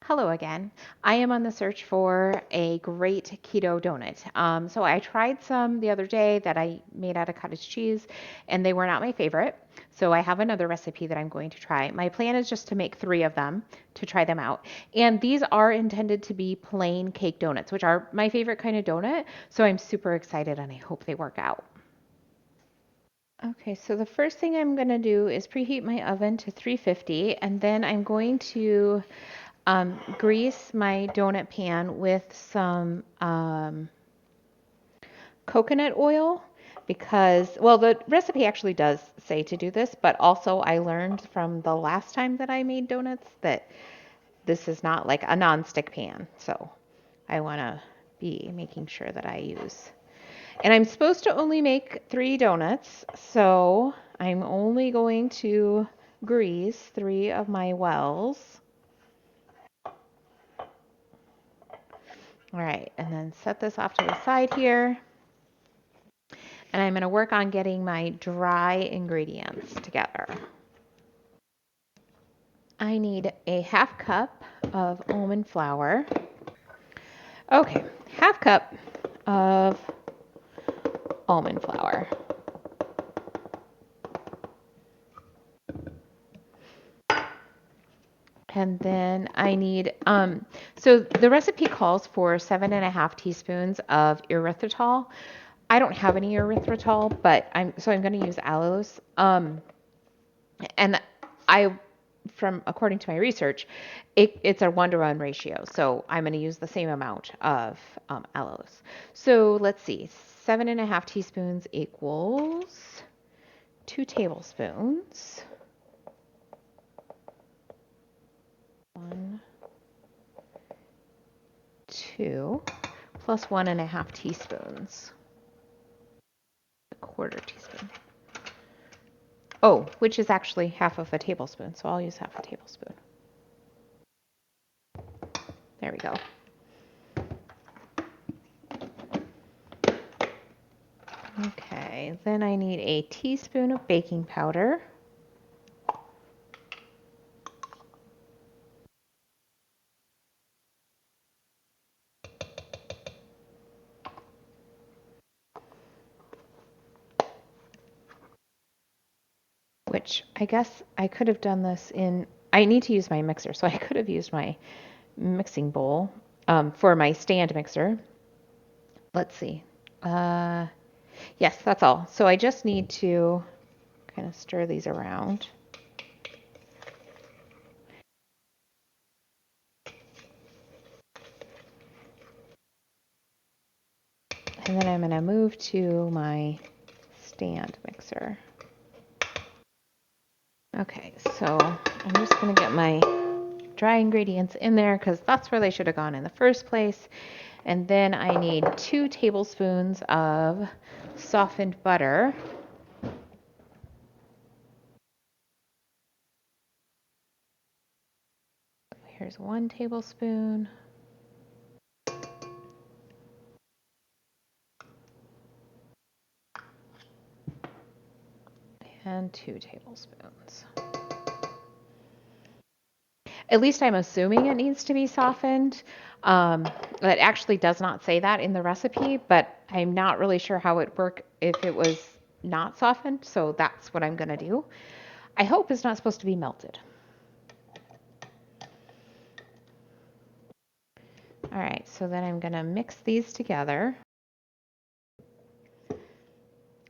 Hello again. I am on the search for a great keto donut. So I tried some the other day that I made out of cottage cheese, and they were not my favorite. So I have another recipe that I'm going to try. My plan is just to make 3 of them to try them out. And these are intended to be plain cake donuts, which are my favorite kind of donut. So I'm super excited and I hope they work out. Okay, so the first thing I'm going to do is preheat my oven to 350, and then I'm going to grease my donut pan with some coconut oil because, well, the recipe actually does say to do this, but also I learned from the last time that I made donuts that this is not like a non-stick pan. So I want to be making sure that I use. And I'm supposed to only make 3 donuts, so I'm only going to grease 3 of my wells. All right, and then set this off to the side here. And I'm going to work on getting my dry ingredients together. I need a half cup of almond flour. Okay, half cup of almond flour. And then I need, so the recipe calls for 7.5 teaspoons of erythritol. I don't have any erythritol, but I'm going to use aloes. And I, from according to my research, it's a 1-to-1 ratio. So I'm going to use the same amount of aloes. So let's see, 7.5 teaspoons equals 2 tablespoons. 1, 2, plus 1.5 teaspoons. A quarter teaspoon. Oh, which is actually half of a tablespoon. So I'll use half a tablespoon. There we go. Okay, then I need a teaspoon of baking powder. Which I guess I could have done this in, I need to use my mixer, so I could have used my mixing bowl for my stand mixer. Let's see. Yes, that's all. So I just need to kind of stir these around. And then I'm going to move to my stand mixer. Okay, so I'm just going to get my dry ingredients in there because that's where they should have gone in the first place. And then I need 2 tablespoons of softened butter. Here's 1 tablespoon. And 2 tablespoons. At least I'm assuming it needs to be softened. It actually does not say that in the recipe, but I'm not really sure how it would work if it was not softened, so that's what I'm going to do. I hope it's not supposed to be melted. All right, so then I'm going to mix these together.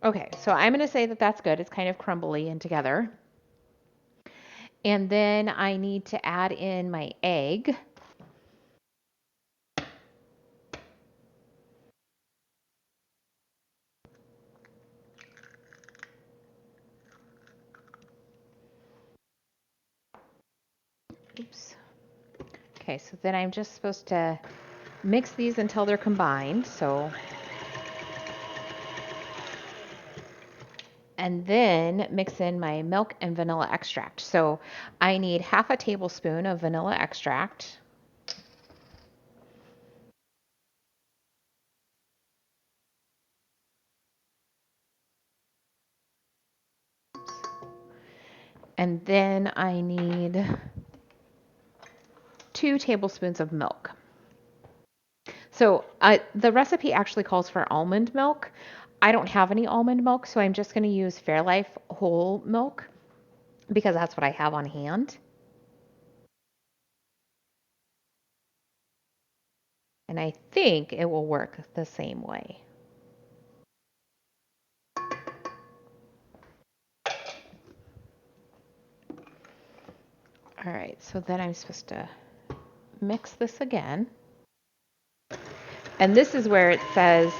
Okay, so I'm going to say that that's good. It's kind of crumbly and together. And then I need to add in my egg. Oops. Okay, so then I'm just supposed to mix these until they're combined. And then mix in my milk and vanilla extract. So I need half a tablespoon of vanilla extract. And then I need 2 tablespoons of milk. So the recipe actually calls for almond milk. I don't have any almond milk, so I'm just going to use Fairlife whole milk because that's what I have on hand. And I think it will work the same way. All right, so then I'm supposed to mix this again. And this is where it says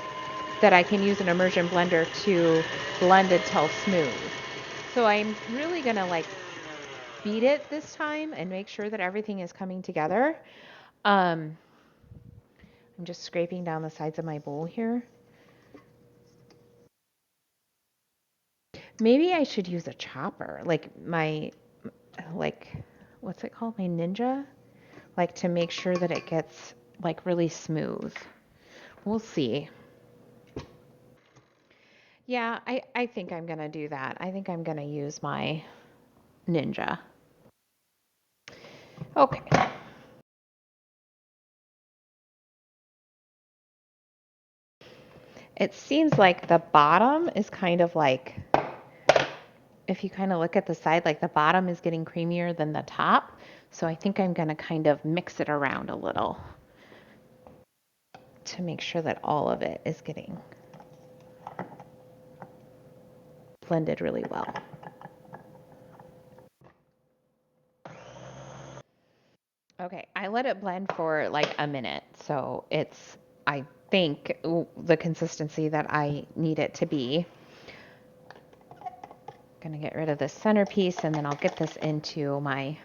that I can use an immersion blender to blend until smooth. So I'm really gonna like beat it this time and make sure that everything is coming together. I'm just scraping down the sides of my bowl here. Maybe I should use a chopper, like, what's it called? My Ninja? Like to make sure that it gets like really smooth. We'll see. Yeah, I think I'm gonna do that. I think I'm gonna use my Ninja. Okay. It seems like the bottom is kind of like, if you kind of look at the side, like the bottom is getting creamier than the top. So I think I'm going to kind of mix it around a little to make sure that all of it is getting blended really well. Okay, I let it blend for like a minute. So it's, I think, the consistency that I need it to be. Gonna get rid of this centerpiece and then I'll get this into my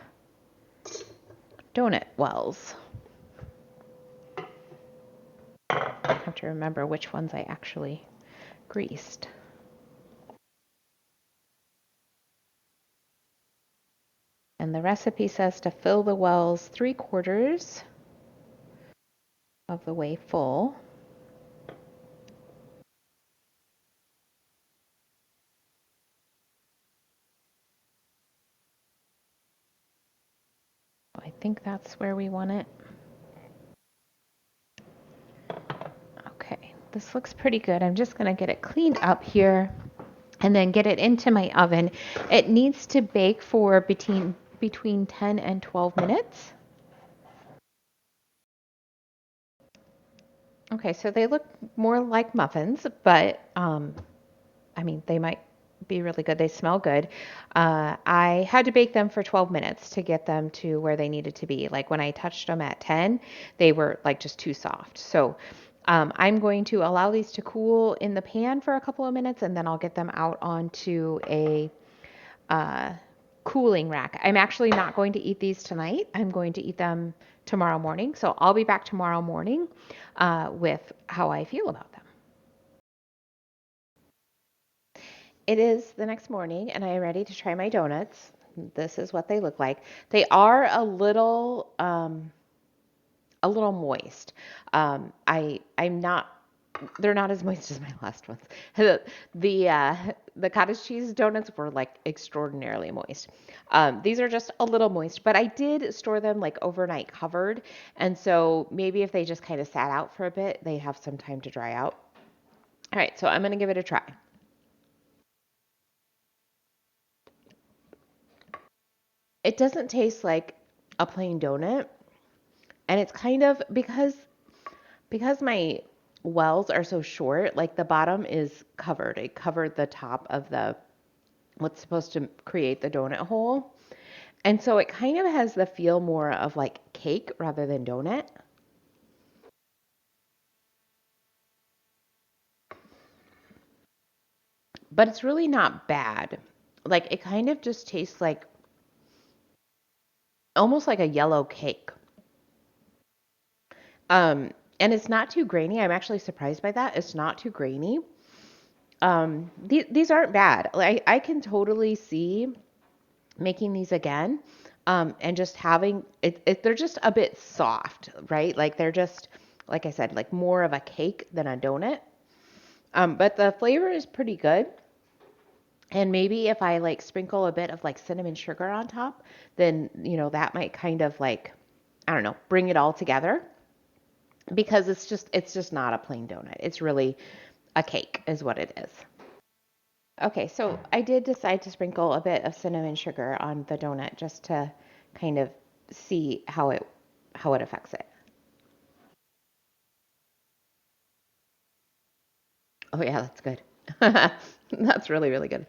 donut wells. I have to remember which ones I actually greased. And the recipe says to fill the wells 3/4 of the way full. I think that's where we want it. Okay, this looks pretty good. I'm just going to get it cleaned up here and then get it into my oven. It needs to bake for between 10 and 12 minutes. Okay, so they look more like muffins, but I mean, they might be really good. They smell good. I had to bake them for 12 minutes to get them to where they needed to be. Like when I touched them at 10, they were like just too soft. So I'm going to allow these to cool in the pan for a couple of minutes and then I'll get them out onto a uh, cooling rack. I'm actually not going to eat these tonight. I'm going to eat them tomorrow morning. So I'll be back tomorrow morning with how I feel about them. It is the next morning and I am ready to try my donuts. This is what they look like. They are a little moist. I'm not, they're not as moist as my last ones. The cottage cheese donuts were like extraordinarily moist. These are just a little moist, but I did store them like overnight covered. And so maybe if they just kind of sat out for a bit, they have some time to dry out. All right, so I'm going to give it a try. It doesn't taste like a plain donut. And it's kind of because my wells are so short, like the bottom is covered. It covered the top of the what's supposed to create the donut hole. And so it kind of has the feel more of like cake rather than donut. But it's really not bad. Like it kind of just tastes like almost like a yellow cake. And it's not too grainy. I'm actually surprised by that. It's not too grainy. These aren't bad. Like I can totally see making these again, and just having it. They're just a bit soft, right? Like they're just, like I said, like more of a cake than a donut. But the flavor is pretty good. And maybe if I like sprinkle a bit of like cinnamon sugar on top, then that might kind of like, I don't know, bring it all together because it's just not a plain donut. It's really a cake is what it is. Okay, so I did decide to sprinkle a bit of cinnamon sugar on the donut just to kind of see how it affects it. Oh yeah, that's good. That's really, really good.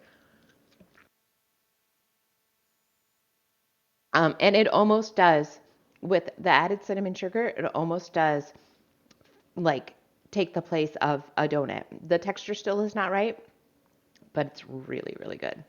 And it almost does with the added cinnamon sugar, it almost does like take the place of a donut. The texture still is not right, but it's really, really good.